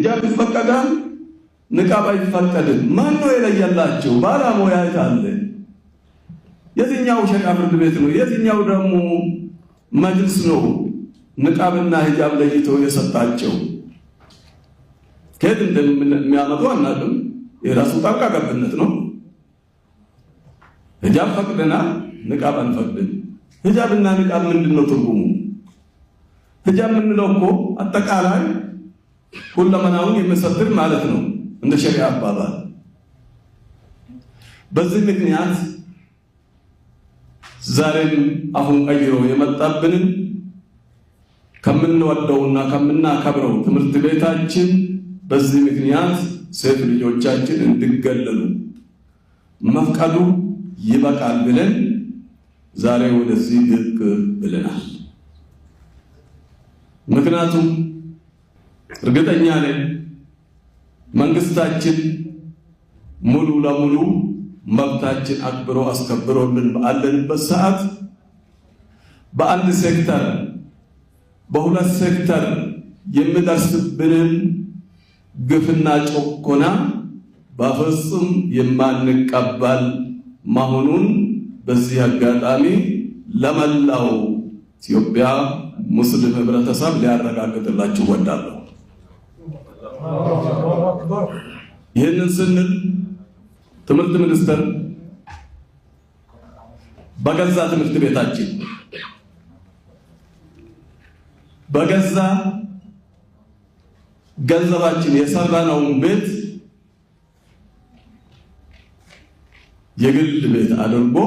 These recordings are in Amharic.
ሂጃብ ይፈቀዳል፣ ንቃብ አይፈቀድም። ማን ነው የለየላቸው? ባለሙያ አለ። የትኛው ሸሪዓ ፍርድ ቤት ነው? የትኛው ደግሞ መጅልስ ነው ንቃብና ሂጃብ ለይቶ የሰጣቸው? ከየት እንደሚያመጡ አናውቅም። የራሱ ጣልቃ ገብነት ነው። ሂጃብ ፈቅደናል፣ ንቃብ አንፈቅድም። ሂጃብና ንቃብ ምንድነው ትርጉሙ? ሂጃብ የምንለው እኮ አጠቃላይ ሁለመናውን የሚሰትር ማለት ነው እንደ ሸሪዓ አባባል። በዚህ ምክንያት ዛሬም አሁን ቀይሮ የመጣብንን ከምንወደውና ከምናከብረው ትምህርት ቤታችን በዚህ ምክንያት ሴት ልጆቻችን እንዲገለሉ መፍቀዱ ይበቃል ብለን ዛሬ ወደዚህ ብቅ ብለናል። ምክንያቱም እርግጠኛ ነኝ መንግስታችን ሙሉ ለሙሉ መብታችን አክብሮ አስከብሮልን ባለንበት ሰዓት በአንድ ሴክተር በሁለት ሴክተር የሚደርስብንን ግፍና ጭቆና በፍጹም የማንቀበል መሆኑን በዚህ አጋጣሚ ለመላው ኢትዮጵያ ሙስሊም ህብረተሰብ ሊያረጋግጥላችሁ ወዳለሁ። ይህንን ስንል ትምህርት ሚኒስቴር በገዛ ትምህርት ቤታችን በገዛ ገንዘባችን የሰራነውን ቤት የግል ቤት አድርጎ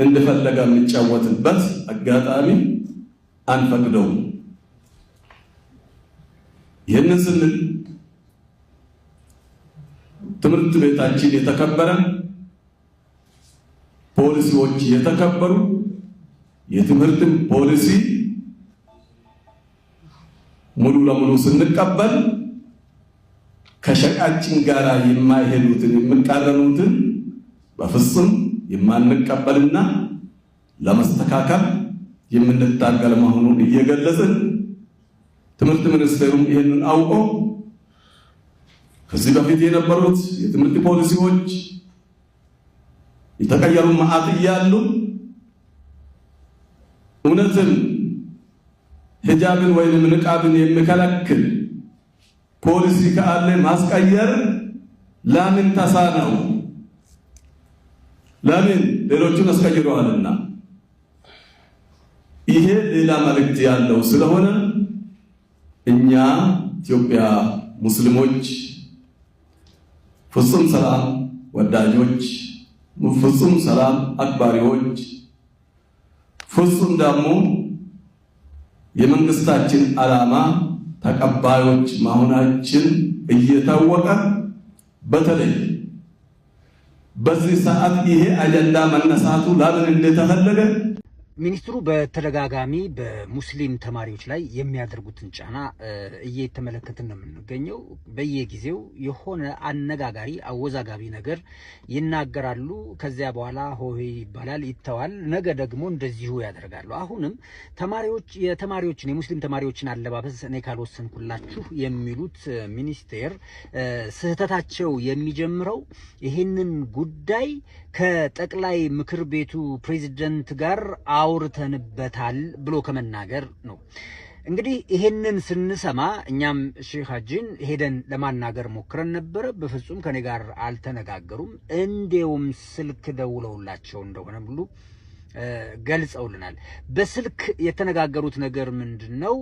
እንደፈለገ የሚጫወትበት አጋጣሚ አንፈቅደውም። ይህንን ስንል ትምህርት ቤታችን የተከበረ፣ ፖሊሲዎች የተከበሩ፣ የትምህርትን ፖሊሲ ሙሉ ለሙሉ ስንቀበል ከሸቃችን ጋር የማይሄዱትን የሚቃረኑትን በፍጹም የማንቀበልና ለማስተካከል የምንታገል መሆኑን እየገለጽን ትምህርት ሚኒስቴሩም ይህንን አውቆ ከዚህ በፊት የነበሩት የትምህርት ፖሊሲዎች የተቀየሩ መዓት እያሉ እውነትን ሂጃብን ወይም ንቃብን የሚከለክል ፖሊሲ ካለ ማስቀየር ለምን ተሳነው? ለምን ሌሎቹን አስቀይረዋልና። ይሄ ሌላ መልእክት ያለው ስለሆነ እኛ ኢትዮጵያ ሙስሊሞች ፍጹም ሰላም ወዳጆች፣ ፍጹም ሰላም አክባሪዎች፣ ፍጹም ደግሞ የመንግስታችን ዓላማ ተቀባዮች መሆናችን እየታወቀ በተለይ በዚህ ሰዓት ይሄ አጀንዳ መነሳቱ ለምን እንደተፈለገ ሚኒስትሩ በተደጋጋሚ በሙስሊም ተማሪዎች ላይ የሚያደርጉትን ጫና እየተመለከትን ነው የምንገኘው። በየጊዜው የሆነ አነጋጋሪ አወዛጋቢ ነገር ይናገራሉ። ከዚያ በኋላ ሆሄ ይባላል፣ ይተዋል። ነገ ደግሞ እንደዚሁ ያደርጋሉ። አሁንም የተማሪዎችን የሙስሊም ተማሪዎችን አለባበስ እኔ ካልወሰንኩላችሁ የሚሉት ሚኒስቴር ስህተታቸው የሚጀምረው ይህንን ጉዳይ ከጠቅላይ ምክር ቤቱ ፕሬዝዳንት ጋር አውርተንበታል ብሎ ከመናገር ነው። እንግዲህ ይሄንን ስንሰማ እኛም ሼህ ሀጂን ሄደን ለማናገር ሞክረን ነበረ። በፍጹም ከኔ ጋር አልተነጋገሩም። እንዴውም ስልክ ደውለውላቸው እንደሆነ ብሉ ገልጸውልናል። በስልክ የተነጋገሩት ነገር ምንድነው?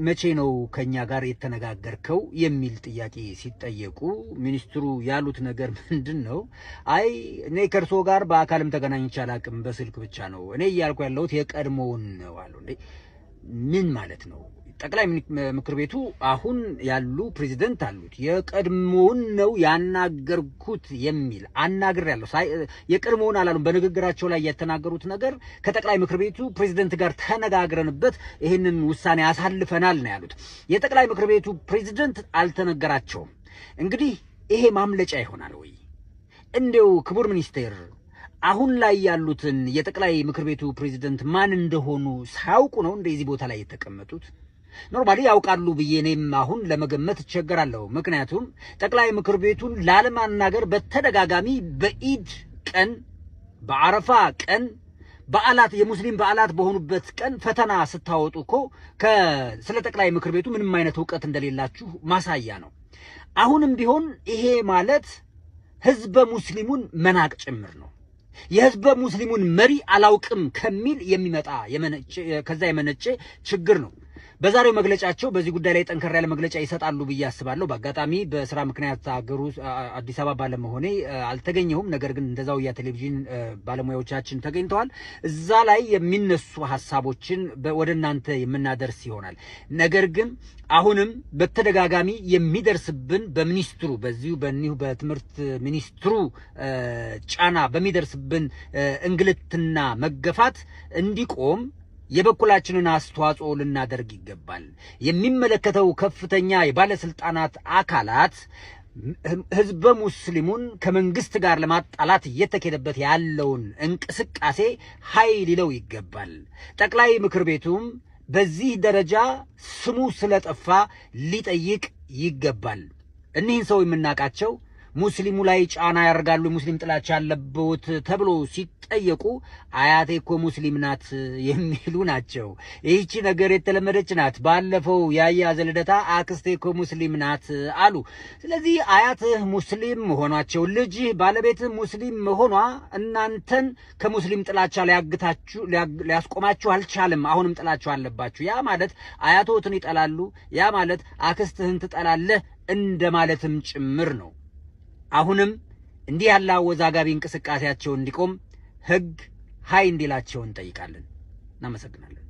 መቼ ነው ከኛ ጋር የተነጋገርከው የሚል ጥያቄ ሲጠየቁ ሚኒስትሩ ያሉት ነገር ምንድነው? አይ እኔ ከርሶ ጋር በአካልም ተገናኝቼ አላቅም፣ በስልክ ብቻ ነው እኔ እያልኩ ያለሁት የቀድሞውን ነው አሉ። እንዴ ምን ማለት ነው? ጠቅላይ ምክር ቤቱ አሁን ያሉ ፕሬዝዳንት አሉት። የቀድሞውን ነው ያናገርኩት የሚል አናግሬያለሁ። የቀድሞውን አላሉም። በንግግራቸው ላይ የተናገሩት ነገር ከጠቅላይ ምክር ቤቱ ፕሬዝዳንት ጋር ተነጋግረንበት ይሄንን ውሳኔ አሳልፈናል ነው ያሉት። የጠቅላይ ምክር ቤቱ ፕሬዝዳንት አልተነገራቸውም። እንግዲህ ይሄ ማምለጫ ይሆናል ወይ? እንደው ክቡር ሚኒስቴር አሁን ላይ ያሉትን የጠቅላይ ምክር ቤቱ ፕሬዝዳንት ማን እንደሆኑ ሳያውቁ ነው እንደዚህ ቦታ ላይ የተቀመጡት? ኖርማሊ ያውቃሉ ብዬ እኔም አሁን ለመገመት እቸገራለሁ። ምክንያቱም ጠቅላይ ምክር ቤቱን ላለማናገር በተደጋጋሚ በኢድ ቀን፣ በአረፋ ቀን፣ በዓላት የሙስሊም በዓላት በሆኑበት ቀን ፈተና ስታወጡ እኮ ስለ ጠቅላይ ምክር ቤቱ ምንም አይነት ዕውቀት እንደሌላችሁ ማሳያ ነው። አሁንም ቢሆን ይሄ ማለት ህዝበ ሙስሊሙን መናቅ ጭምር ነው። የህዝበ ሙስሊሙን መሪ አላውቅም ከሚል የሚመጣ ከዛ የመነጨ ችግር ነው። በዛሬው መግለጫቸው በዚህ ጉዳይ ላይ ጠንከር ያለ መግለጫ ይሰጣሉ ብዬ አስባለሁ። በአጋጣሚ በስራ ምክንያት አዲስ አበባ ባለመሆኔ አልተገኘሁም። ነገር ግን እንደዛው የቴሌቪዥን ባለሙያዎቻችን ተገኝተዋል። እዛ ላይ የሚነሱ ሐሳቦችን ወደ እናንተ የምናደርስ ይሆናል። ነገር ግን አሁንም በተደጋጋሚ የሚደርስብን በሚኒስትሩ በኒሁ በትምህርት ሚኒስትሩ ጫና በሚደርስብን እንግልትና መገፋት እንዲቆም የበኩላችንን አስተዋጽኦ ልናደርግ ይገባል። የሚመለከተው ከፍተኛ የባለስልጣናት አካላት ህዝበ ሙስሊሙን ከመንግስት ጋር ለማጣላት እየተካሄደበት ያለውን እንቅስቃሴ ኃይል ሊለው ይገባል። ጠቅላይ ምክር ቤቱም በዚህ ደረጃ ስሙ ስለጠፋ ሊጠይቅ ይገባል። እኒህን ሰው የምናውቃቸው ሙስሊሙ ላይ ጫና ያደርጋሉ፣ ሙስሊም ጥላቻ ያለበት ተብሎ ሲጠየቁ አያቴ እኮ ሙስሊም ናት የሚሉ ናቸው። ይህቺ ነገር የተለመደች ናት። ባለፈው ያያ ዘልደታ አክስቴ እኮ ሙስሊም ናት አሉ። ስለዚህ አያትህ ሙስሊም መሆናቸው፣ ልጅህ ባለቤትህ ሙስሊም መሆኗ እናንተን ከሙስሊም ጥላቻ ሊያስቆማችሁ አልቻለም። አሁንም ጥላቻ አለባችሁ። ያ ማለት አያቶትን ይጠላሉ፣ ያ ማለት አክስትህን ትጠላለህ እንደማለትም ጭምር ነው። አሁንም እንዲህ ያለ አወዛጋቢ እንቅስቃሴያቸው እንዲቆም ህግ ሀይ እንዲላቸው እንጠይቃለን። እናመሰግናለን።